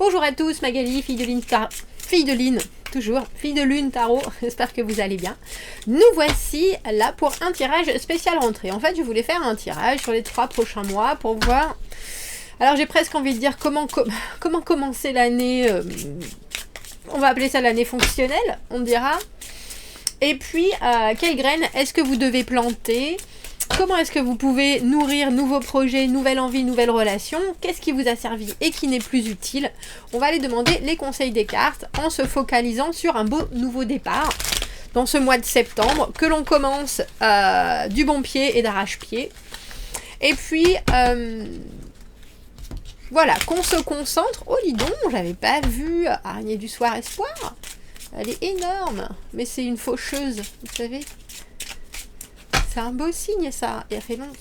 Bonjour à tous, Magali, fille de Lune Tarot, j'espère que vous allez bien. Nous voici là pour un tirage spécial rentrée. En fait, je voulais faire un tirage sur les 3 prochains mois pour voir... Alors j'ai presque envie de dire comment commencer l'année, on va appeler ça l'année fonctionnelle, on dira. Et puis, quelles graines est-ce que vous devez planter ? Comment est-ce que vous pouvez nourrir nouveaux projets, nouvelles envies, nouvelles relations? Qu'est-ce qui vous a servi et qui n'est plus utile? On va aller demander les conseils des cartes en se focalisant sur un beau nouveau départ dans ce mois de septembre, que l'on commence du bon pied et d'arrache-pied. Et puis, voilà, qu'on se concentre. Oh, dis donc, j'avais pas vu Araignée du soir espoir. Elle est énorme, mais c'est une faucheuse, vous savez. C'est un beau signe, ça.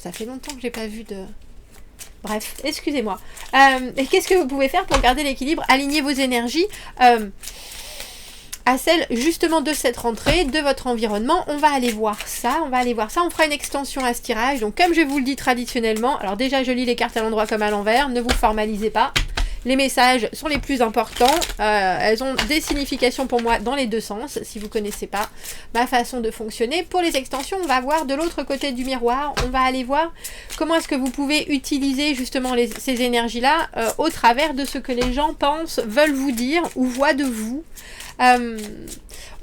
Ça fait longtemps que j'ai pas vu de... Bref, excusez-moi. Et qu'est-ce que vous pouvez faire pour garder l'équilibre? Aligner vos énergies à celle justement de cette rentrée, de votre environnement. On va aller voir ça. On fera une extension à ce tirage. Donc, comme je vous le dis traditionnellement, alors déjà, je lis les cartes à l'endroit comme à l'envers. Ne vous formalisez pas. Les messages sont les plus importants. Elles ont des significations pour moi dans les deux sens, si vous ne connaissez pas ma façon de fonctionner. Pour les extensions, on va voir de l'autre côté du miroir. On va aller voir comment est-ce que vous pouvez utiliser justement ces énergies-là au travers de ce que les gens pensent, veulent vous dire ou voient de vous.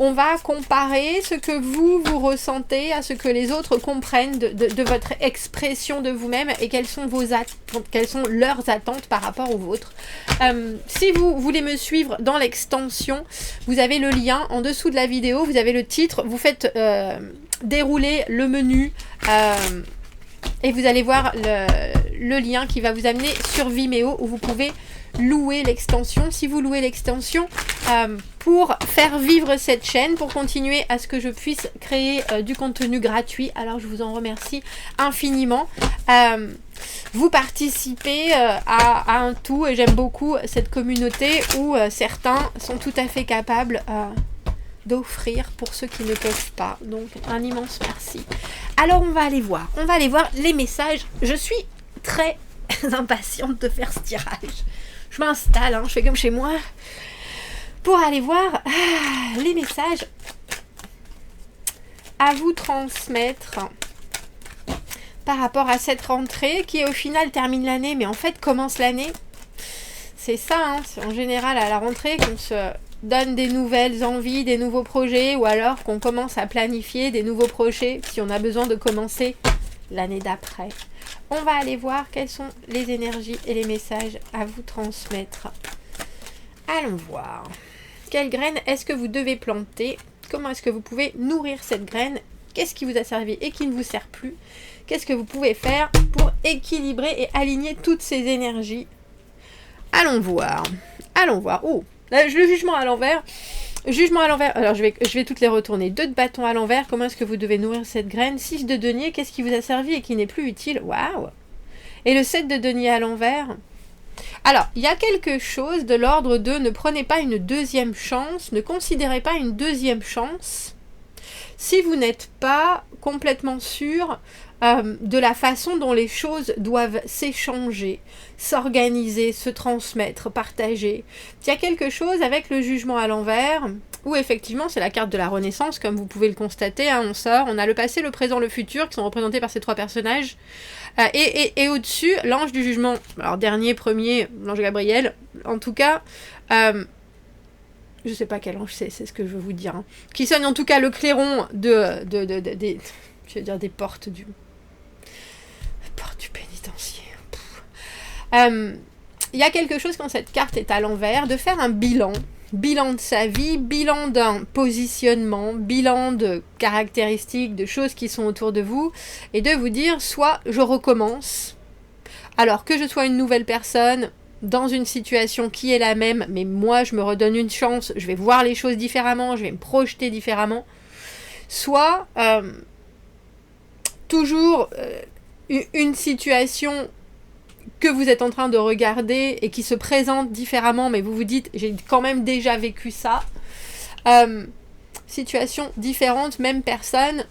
On va comparer ce que vous ressentez à ce que les autres comprennent de votre expression de vous-même et quelles sont leurs attentes par rapport aux vôtres. Si vous voulez me suivre dans l'extension, vous avez le lien en dessous de la vidéo, vous avez le titre, vous faites dérouler le menu et vous allez voir le lien qui va vous amener sur Vimeo où vous pouvez louer l'extension. Si vous louez l'extension pour faire vivre cette chaîne, pour continuer à ce que je puisse créer du contenu gratuit, alors je vous en remercie infiniment. Vous participez à un tout et j'aime beaucoup cette communauté où certains sont tout à fait capables d'offrir pour ceux qui ne peuvent pas. Donc un immense merci. Alors on va aller voir les messages. Je suis très impatiente de faire ce tirage. Je m'installe, je fais comme chez moi, pour aller voir les messages à vous transmettre par rapport à cette rentrée qui au final termine l'année, mais en fait commence l'année. C'est ça, c'est en général à la rentrée qu'on se donne des nouvelles envies, des nouveaux projets, ou alors qu'on commence à planifier des nouveaux projets si on a besoin de commencer l'année d'après. On va aller voir quelles sont les énergies et les messages à vous transmettre. Allons voir. Quelle graine est-ce que vous devez planter? Comment est-ce que vous pouvez nourrir cette graine? Qu'est-ce qui vous a servi et qui ne vous sert plus? Qu'est-ce que vous pouvez faire pour équilibrer et aligner toutes ces énergies? Allons voir. Oh, là, le jugement à l'envers. Alors je vais toutes les retourner. 2 de bâton à l'envers, comment est-ce que vous devez nourrir cette graine? 6 de denier, qu'est-ce qui vous a servi et qui n'est plus utile? Waouh! Et le 7 de denier à l'envers. Alors, il y a quelque chose de l'ordre de ne prenez pas une deuxième chance, ne considérez pas une deuxième chance si vous n'êtes pas complètement sûr de la façon dont les choses doivent s'échanger, s'organiser, se transmettre, partager. Il y a quelque chose avec le jugement à l'envers, où effectivement c'est la carte de la Renaissance, comme vous pouvez le constater, on a le passé, le présent, le futur, qui sont représentés par ces 3 personnages, et au-dessus, l'ange du jugement, alors premier, l'ange Gabriel, en tout cas, je sais pas quel ange c'est ce que je veux vous dire, qui sonne en tout cas le clairon des portes du pénitencier. Il y a quelque chose quand cette carte est à l'envers, de faire un bilan de sa vie, bilan d'un positionnement, bilan de caractéristiques, de choses qui sont autour de vous, et de vous dire, soit je recommence, alors que je sois une nouvelle personne, dans une situation qui est la même, mais moi je me redonne une chance, je vais voir les choses différemment, je vais me projeter différemment, soit toujours une situation que vous êtes en train de regarder et qui se présente différemment, mais vous vous dites, j'ai quand même déjà vécu ça. Situation différente, même personne.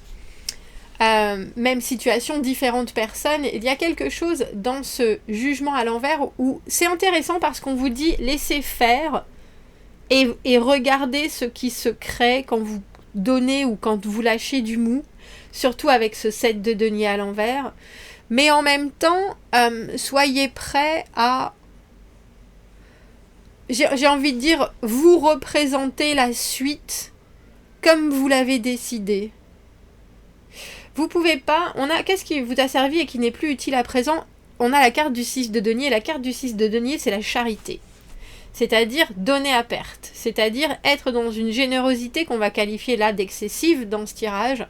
même situation, différentes personnes. Il y a quelque chose dans ce jugement à l'envers où c'est intéressant parce qu'on vous dit laissez faire et regardez ce qui se crée quand vous donnez ou quand vous lâchez du mou, surtout avec ce 7 de denier à l'envers. Mais en même temps, soyez prêts à, j'ai envie de dire, vous représenter la suite comme vous l'avez décidé. Vous pouvez pas, qu'est-ce qui vous a servi et qui n'est plus utile à présent? On a la carte du 6 de denier. La carte du 6 de denier, c'est la charité. C'est-à-dire donner à perte. C'est-à-dire être dans une générosité qu'on va qualifier là d'excessive dans ce tirage.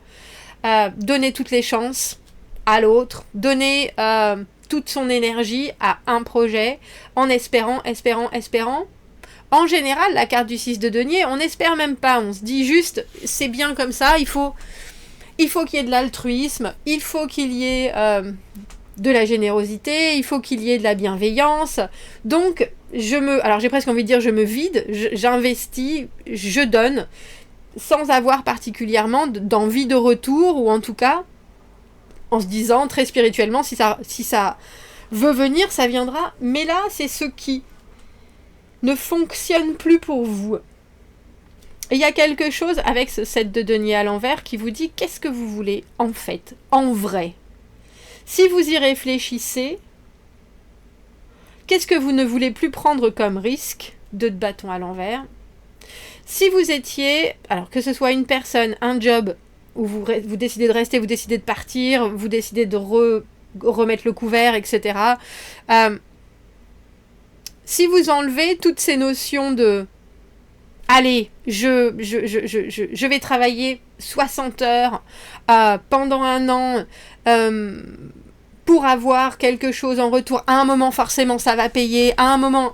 Donner toutes les chances à l'autre. Donner toute son énergie à un projet en espérant. En général, la carte du 6 de denier, on n'espère même pas. On se dit juste, c'est bien comme ça, il faut qu'il y ait de l'altruisme, il faut qu'il y ait de la générosité, il faut qu'il y ait de la bienveillance. Donc, alors j'ai presque envie de dire je me vide, j'investis, je donne, sans avoir particulièrement d'envie de retour, ou en tout cas, en se disant très spirituellement, si ça veut venir, ça viendra. Mais là, c'est ce qui ne fonctionne plus pour vous. Il y a quelque chose avec ce 7 de denier à l'envers qui vous dit qu'est-ce que vous voulez en fait, en vrai. Si vous y réfléchissez, qu'est-ce que vous ne voulez plus prendre comme risque? 2 de bâton à l'envers. Si vous étiez, alors que ce soit une personne, un job, où vous décidez de rester, vous décidez de partir, vous décidez de remettre le couvert, etc. Si vous enlevez toutes ces notions de allez, je vais travailler 60 heures pendant un an pour avoir quelque chose en retour. À un moment, forcément, ça va payer. À un moment...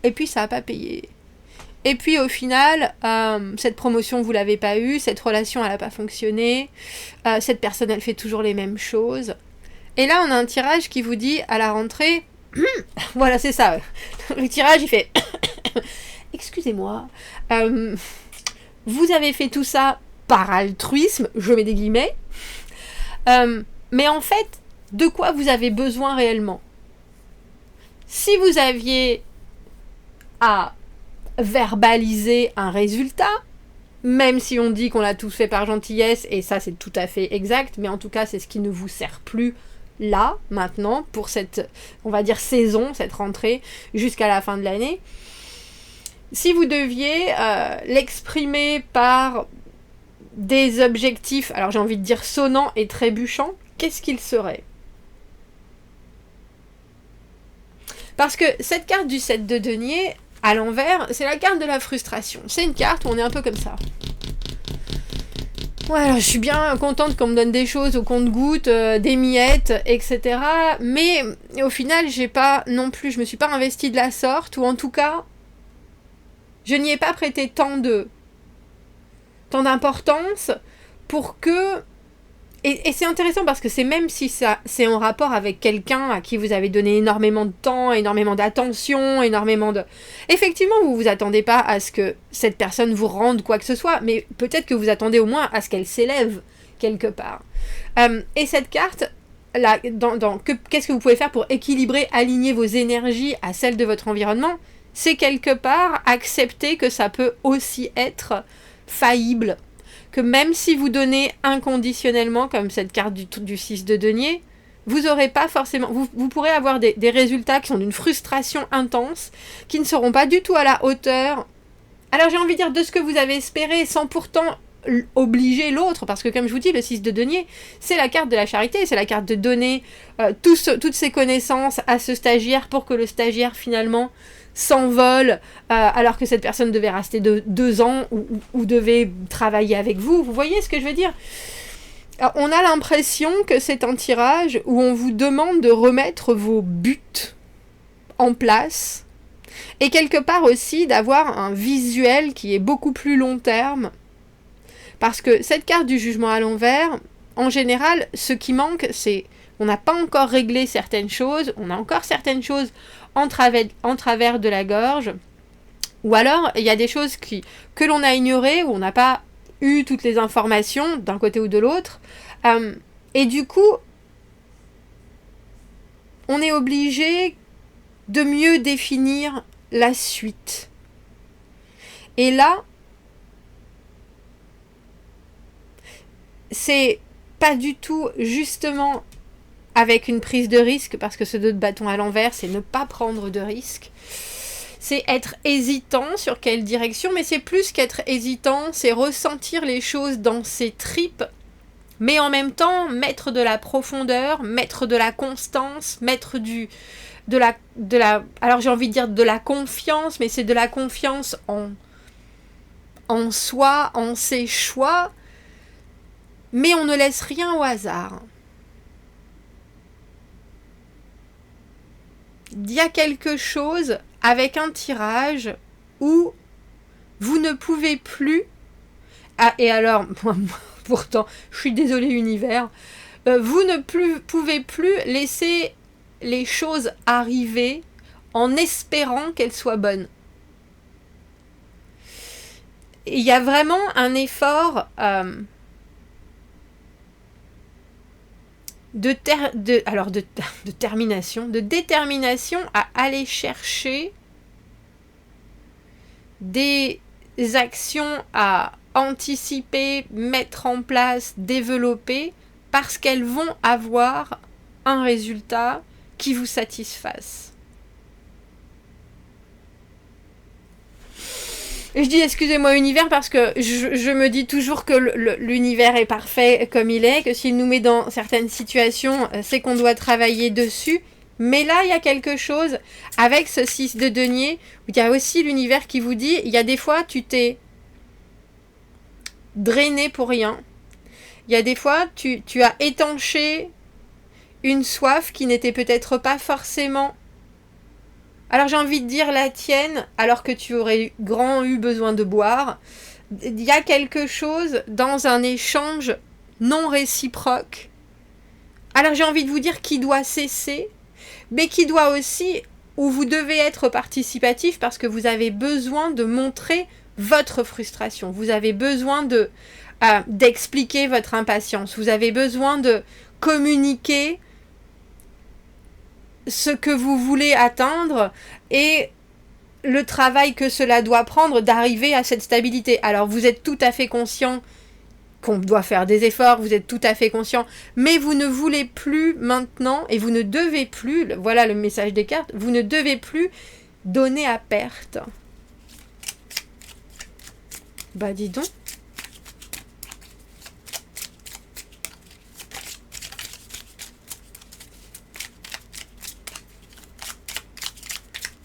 Et puis, ça n'a pas payé. Et puis, au final, cette promotion, vous ne l'avez pas eue. Cette relation, elle n'a pas fonctionné. Cette personne, elle fait toujours les mêmes choses. Et là, on a un tirage qui vous dit, à la rentrée... voilà, c'est ça. Le tirage, il fait... Excusez-moi, vous avez fait tout ça par altruisme, je mets des guillemets, mais en fait, de quoi vous avez besoin réellement? Si vous aviez à verbaliser un résultat, même si on dit qu'on l'a tous fait par gentillesse, et ça c'est tout à fait exact, mais en tout cas c'est ce qui ne vous sert plus là, maintenant, pour cette, on va dire, saison, cette rentrée, jusqu'à la fin de l'année. Si vous deviez l'exprimer par des objectifs, alors j'ai envie de dire sonnants et trébuchants, qu'est-ce qu'il serait? Parce que cette carte du 7 de denier, à l'envers, c'est la carte de la frustration. C'est une carte où on est un peu comme ça. Ouais, alors je suis bien contente qu'on me donne des choses au compte-gouttes, des miettes, etc. Mais au final, je me suis pas investie de la sorte, ou en tout cas... Je n'y ai pas prêté tant d'importance pour que... Et c'est intéressant parce que c'est même si ça c'est en rapport avec quelqu'un à qui vous avez donné énormément de temps, énormément d'attention, énormément de... Effectivement, vous vous attendez pas à ce que cette personne vous rende quoi que ce soit, mais peut-être que vous attendez au moins à ce qu'elle s'élève quelque part. Et cette carte... Là, qu'est-ce que vous pouvez faire pour équilibrer, aligner vos énergies à celles de votre environnement? C'est quelque part accepter que ça peut aussi être faillible. Que même si vous donnez inconditionnellement, comme cette carte du 6 de denier, vous aurez pas forcément... Vous pourrez avoir des résultats qui sont d'une frustration intense, qui ne seront pas du tout à la hauteur. Alors j'ai envie de dire de ce que vous avez espéré, sans pourtant obliger l'autre, parce que comme je vous dis, le 6 de denier, c'est la carte de la charité, c'est la carte de donner toutes ses connaissances à ce stagiaire pour que le stagiaire finalement s'envole alors que cette personne devait rester 2 ans ou devait travailler avec vous. Vous voyez ce que je veux dire? Alors, on a l'impression que c'est un tirage où on vous demande de remettre vos buts en place et quelque part aussi d'avoir un visuel qui est beaucoup plus long terme, parce que cette carte du jugement à l'envers, en général, ce qui manque, c'est on n'a pas encore réglé certaines choses, on a encore certaines choses en travers de la gorge, ou alors il y a des choses que l'on a ignorées, où on n'a pas eu toutes les informations d'un côté ou de l'autre, Et du coup, on est obligé de mieux définir la suite. Et là, c'est pas du tout justement avec une prise de risque, parce que ce 2 de bâton à l'envers, c'est ne pas prendre de risque. C'est être hésitant sur quelle direction, mais c'est plus qu'être hésitant, c'est ressentir les choses dans ses tripes, mais en même temps mettre de la profondeur, mettre de la constance, mettre alors j'ai envie de dire de la confiance, mais c'est de la confiance en soi, en ses choix, mais on ne laisse rien au hasard. Il y a quelque chose avec un tirage où vous ne pouvez plus... Ah, et alors, pourtant, je suis désolée univers, vous ne pouvez plus laisser les choses arriver en espérant qu'elles soient bonnes. Il y a vraiment un effort de détermination à aller chercher des actions à anticiper, mettre en place, développer, parce qu'elles vont avoir un résultat qui vous satisfasse. Je dis excusez-moi univers parce que je me dis toujours que l'univers est parfait comme il est, que s'il nous met dans certaines situations, c'est qu'on doit travailler dessus. Mais là, il y a quelque chose avec ce 6 de denier, où il y a aussi l'univers qui vous dit, il y a des fois, tu t'es drainé pour rien. Il y a des fois, tu as étanché une soif qui n'était peut-être pas forcément... Alors j'ai envie de dire la tienne, alors que tu aurais eu besoin de boire. Il y a quelque chose dans un échange non réciproque. Alors j'ai envie de vous dire qui doit cesser, mais qui doit aussi, où vous devez être participatif parce que vous avez besoin de montrer votre frustration. Vous avez besoin d'expliquer votre impatience. Vous avez besoin de communiquer ce que vous voulez atteindre et le travail que cela doit prendre d'arriver à cette stabilité. Alors vous êtes tout à fait conscient qu'on doit faire des efforts, vous êtes tout à fait conscient, mais vous ne voulez plus maintenant, et vous ne devez plus, voilà le message des cartes, vous ne devez plus donner à perte. Bah dis donc.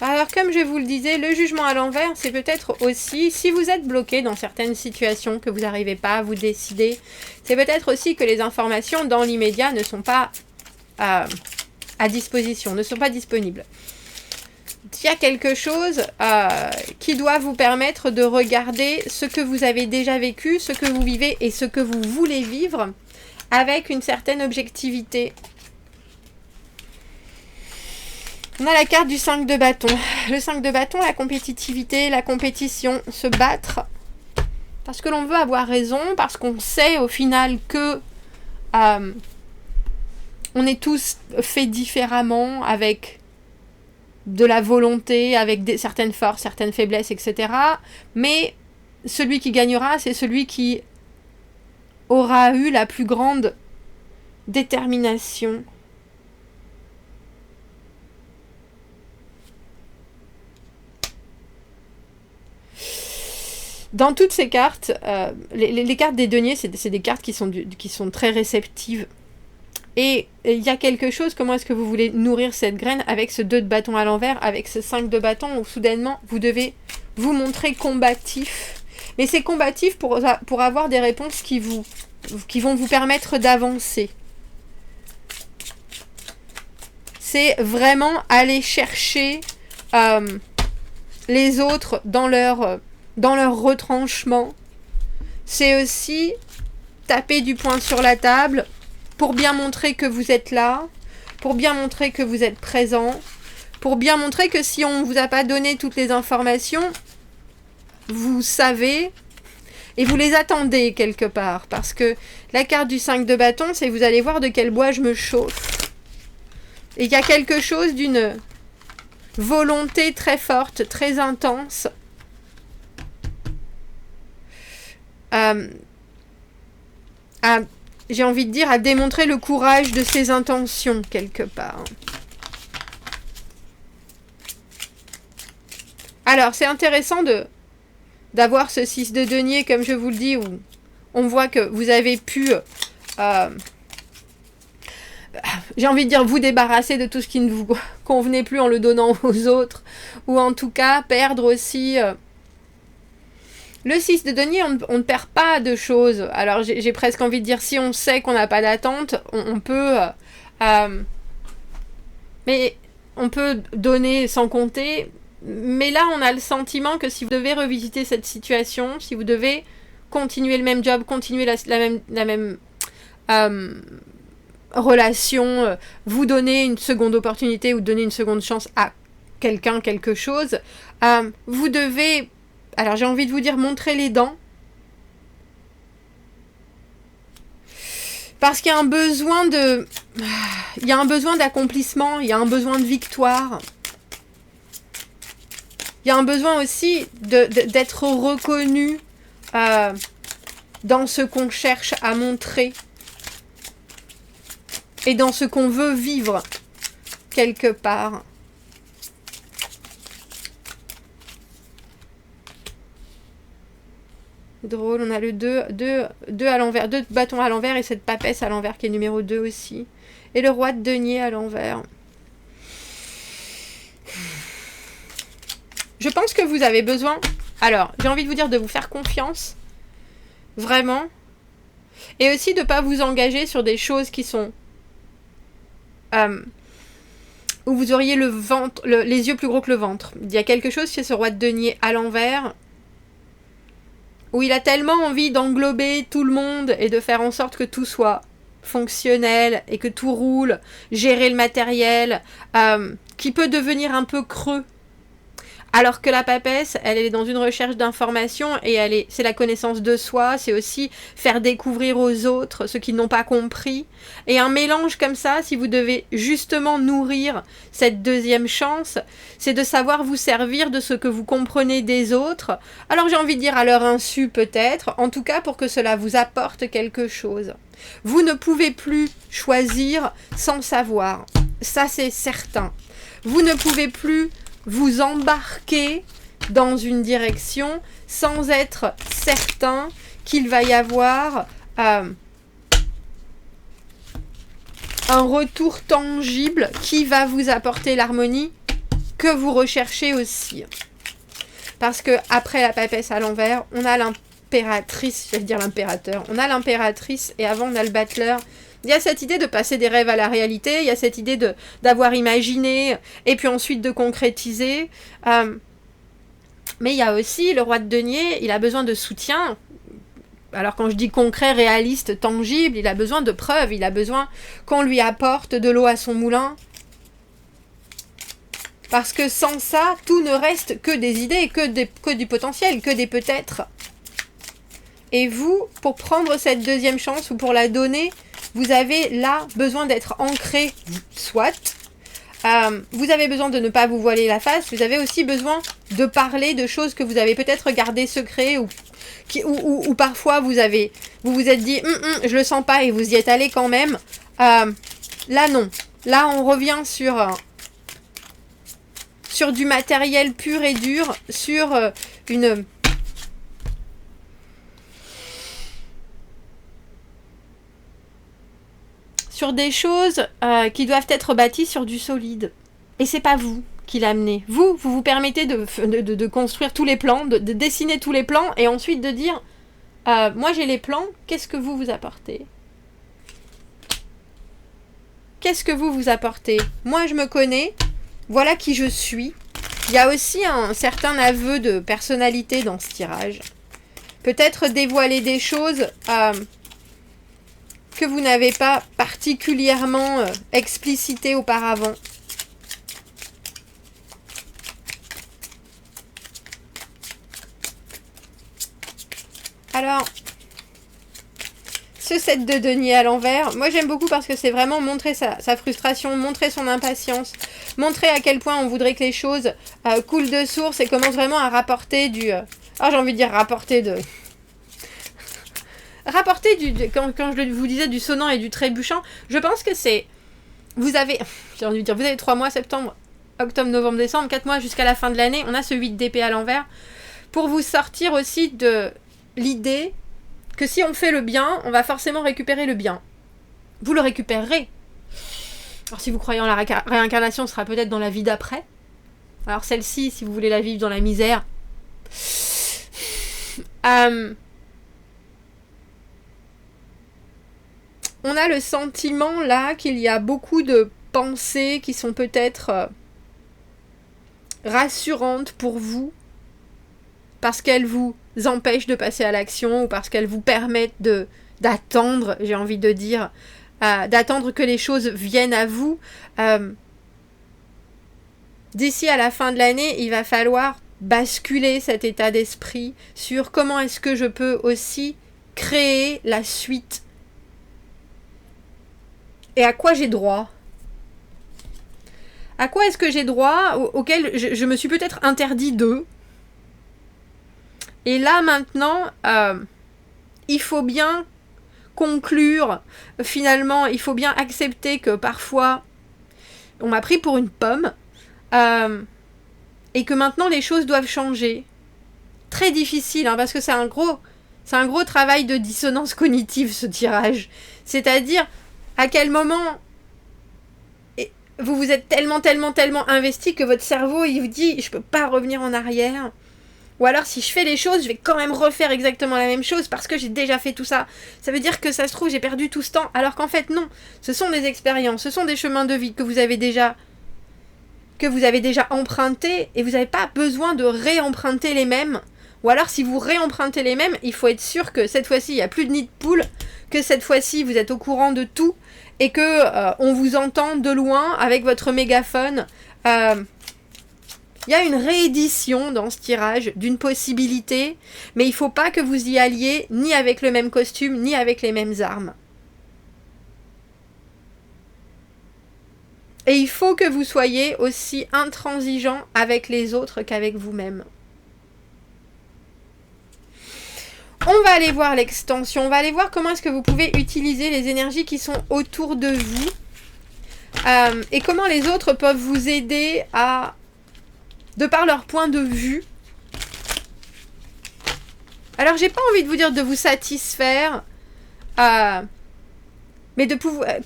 Alors, comme je vous le disais, le jugement à l'envers, c'est peut-être aussi, si vous êtes bloqué dans certaines situations, que vous n'arrivez pas à vous décider, c'est peut-être aussi que les informations dans l'immédiat ne sont pas à disposition, ne sont pas disponibles. Il y a quelque chose qui doit vous permettre de regarder ce que vous avez déjà vécu, ce que vous vivez et ce que vous voulez vivre avec une certaine objectivité. On a la carte du 5 de bâton. Le 5 de bâton, la compétitivité, la compétition, se battre. Parce que l'on veut avoir raison, parce qu'on sait au final que on est tous faits différemment, avec de la volonté, avec certaines forces, certaines faiblesses, etc. Mais celui qui gagnera, c'est celui qui aura eu la plus grande détermination. Dans toutes ces cartes, les cartes des deniers, c'est des cartes qui sont très réceptives. Et il y a quelque chose, comment est-ce que vous voulez nourrir cette graine avec ce 2 de bâton à l'envers, avec ce 5 de bâton, où soudainement, vous devez vous montrer combatif. Mais c'est combatif pour avoir des réponses qui vont vous permettre d'avancer. C'est vraiment aller chercher les autres dans leur retranchement. C'est aussi taper du poing sur la table pour bien montrer que vous êtes là, pour bien montrer que vous êtes présent, pour bien montrer que si on ne vous a pas donné toutes les informations, vous savez, Et vous les attendez quelque part. Parce que la carte du 5 de bâton, c'est vous allez voir de quel bois je me chauffe. Et il y a quelque chose d'une volonté très forte, très intense. J'ai envie de dire, à démontrer le courage de ses intentions, quelque part. Alors, c'est intéressant d'avoir ce 6 de denier, comme je vous le dis, où on voit que vous avez pu, j'ai envie de dire, vous débarrasser de tout ce qui ne vous convenait plus en le donnant aux autres, ou en tout cas, perdre aussi... Le 6 de denier, on ne perd pas de choses. Alors, j'ai presque envie de dire, si on sait qu'on n'a pas d'attente, on peut... mais on peut donner sans compter. Mais là, on a le sentiment que si vous devez revisiter cette situation, si vous devez continuer le même job, continuer la même relation, vous donner une seconde opportunité ou donner une seconde chance à quelqu'un, quelque chose, vous devez... Alors j'ai envie de vous dire, montrer les dents. Parce qu'il y a un besoin de... Il y a un besoin d'accomplissement, il y a un besoin de victoire. Il y a un besoin aussi d'être reconnu dans ce qu'on cherche à montrer. Et dans ce qu'on veut vivre, quelque part. Drôle, on a le 2 à l'envers, 2 bâtons à l'envers et cette papesse à l'envers qui est numéro 2 aussi. Et le roi de denier à l'envers. Je pense que vous avez besoin, alors j'ai envie de vous dire de vous faire confiance, vraiment, et aussi de ne pas vous engager sur des choses qui sont, où vous auriez le ventre, les yeux plus gros que le ventre. Il y a quelque chose chez ce roi de denier à l'envers, où il a tellement envie d'englober tout le monde et de faire en sorte que tout soit fonctionnel et que tout roule, gérer le matériel, qui peut devenir un peu creux. Alors que la papesse, elle est dans une recherche d'information et c'est la connaissance de soi, c'est aussi faire découvrir aux autres ce qu'ils n'ont pas compris. Et un mélange comme ça, si vous devez justement nourrir cette deuxième chance, c'est de savoir vous servir de ce que vous comprenez des autres. Alors j'ai envie de dire à leur insu peut-être, en tout cas pour que cela vous apporte quelque chose. Vous ne pouvez plus choisir sans savoir, ça c'est certain. Vous ne pouvez plus vous embarquer dans une direction sans être certain qu'il va y avoir un retour tangible qui va vous apporter l'harmonie que vous recherchez aussi. Parce que après la papesse à l'envers, on a l'impératrice, j'allais dire l'impérateur, on a l'impératrice et avant on a le battleur. Il y a cette idée de passer des rêves à la réalité, il y a cette idée d'avoir imaginé, et puis ensuite de concrétiser. Mais il y a aussi le roi de denier, il a besoin de soutien. Alors quand je dis concret, réaliste, tangible, il a besoin de preuves, il a besoin qu'on lui apporte de l'eau à son moulin. Parce que sans ça, tout ne reste que des idées, que du potentiel, que des peut-être. Et vous, pour prendre cette deuxième chance ou pour la donner, vous avez là besoin d'être ancré, soit. Vous avez besoin de ne pas vous voiler la face. Vous avez aussi besoin de parler de choses que vous avez peut-être gardées secrets ou parfois vous vous êtes dit je le sens pas et vous y êtes allé quand même. Là non. Là on revient sur du matériel pur et dur, sur sur des choses qui doivent être bâties sur du solide. Et c'est pas vous qui l'amenez. Vous permettez de construire tous les plans, de dessiner tous les plans, et ensuite de dire moi j'ai les plans, qu'est-ce que vous apportez ? Qu'est-ce que vous apportez ? Moi je me connais, voilà qui je suis. Il y a aussi un certain aveu de personnalité dans ce tirage. Peut-être dévoiler des choses que vous n'avez pas particulièrement explicité auparavant. Alors, ce set de denier à l'envers, moi j'aime beaucoup parce que c'est vraiment montrer sa frustration, montrer son impatience, montrer à quel point on voudrait que les choses coulent de source et commence vraiment à rapporter du... j'ai envie de dire rapporter du... Quand je vous disais du sonnant et du trébuchant, je pense que c'est... Vous avez 3 mois, septembre, octobre, novembre, décembre, 4 mois jusqu'à la fin de l'année, on a ce 8 d'épée à l'envers, pour vous sortir aussi de l'idée que si on fait le bien, on va forcément récupérer le bien. Vous le récupérerez. Alors si vous croyez en la réincarnation, ce sera peut-être dans la vie d'après. Alors celle-ci, si vous voulez la vivre dans la misère... On a le sentiment là qu'il y a beaucoup de pensées qui sont peut-être rassurantes pour vous parce qu'elles vous empêchent de passer à l'action ou parce qu'elles vous permettent d'attendre, j'ai envie de dire, d'attendre que les choses viennent à vous. D'ici à la fin de l'année, il va falloir basculer cet état d'esprit sur comment est-ce que je peux aussi créer la suite. Et à quoi j'ai droit? À quoi est-ce que j'ai droit auquel je me suis peut-être interdit d'eux? Et là maintenant, il faut bien conclure. Finalement, il faut bien accepter que parfois, on m'a pris pour une pomme. Et que maintenant, les choses doivent changer. Très difficile, hein, parce que c'est un gros travail de dissonance cognitive, ce tirage. C'est-à-dire... À quel moment vous vous êtes tellement investi que votre cerveau, il vous dit « je peux pas revenir en arrière ». Ou alors, si je fais les choses, je vais quand même refaire exactement la même chose parce que j'ai déjà fait tout ça. Ça veut dire que ça se trouve, j'ai perdu tout ce temps. Alors qu'en fait, non. Ce sont des expériences, ce sont des chemins de vie que vous avez déjà empruntés et vous n'avez pas besoin de réemprunter les mêmes. Ou alors, si vous réempruntez les mêmes, il faut être sûr que cette fois-ci, il n'y a plus de nid de poule, que cette fois-ci, vous êtes au courant de tout et que on vous entend de loin avec votre mégaphone. Il y a une réédition dans ce tirage d'une possibilité, mais il ne faut pas que vous y alliez ni avec le même costume, ni avec les mêmes armes. Et il faut que vous soyez aussi intransigeant avec les autres qu'avec vous-même. On va aller voir l'extension, on va aller voir comment est-ce que vous pouvez utiliser les énergies qui sont autour de vous et comment les autres peuvent vous aider de par leur point de vue. Alors j'ai pas envie de vous dire de vous satisfaire, mais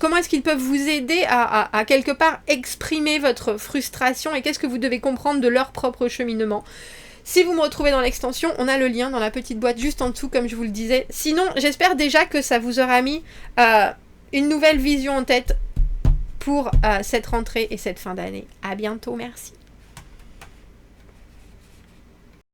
comment est-ce qu'ils peuvent vous aider à quelque part exprimer votre frustration et qu'est-ce que vous devez comprendre de leur propre cheminement. Si vous me retrouvez dans l'extension, on a le lien dans la petite boîte juste en dessous, comme je vous le disais. Sinon, j'espère déjà que ça vous aura mis une nouvelle vision en tête pour cette rentrée et cette fin d'année. À bientôt, merci.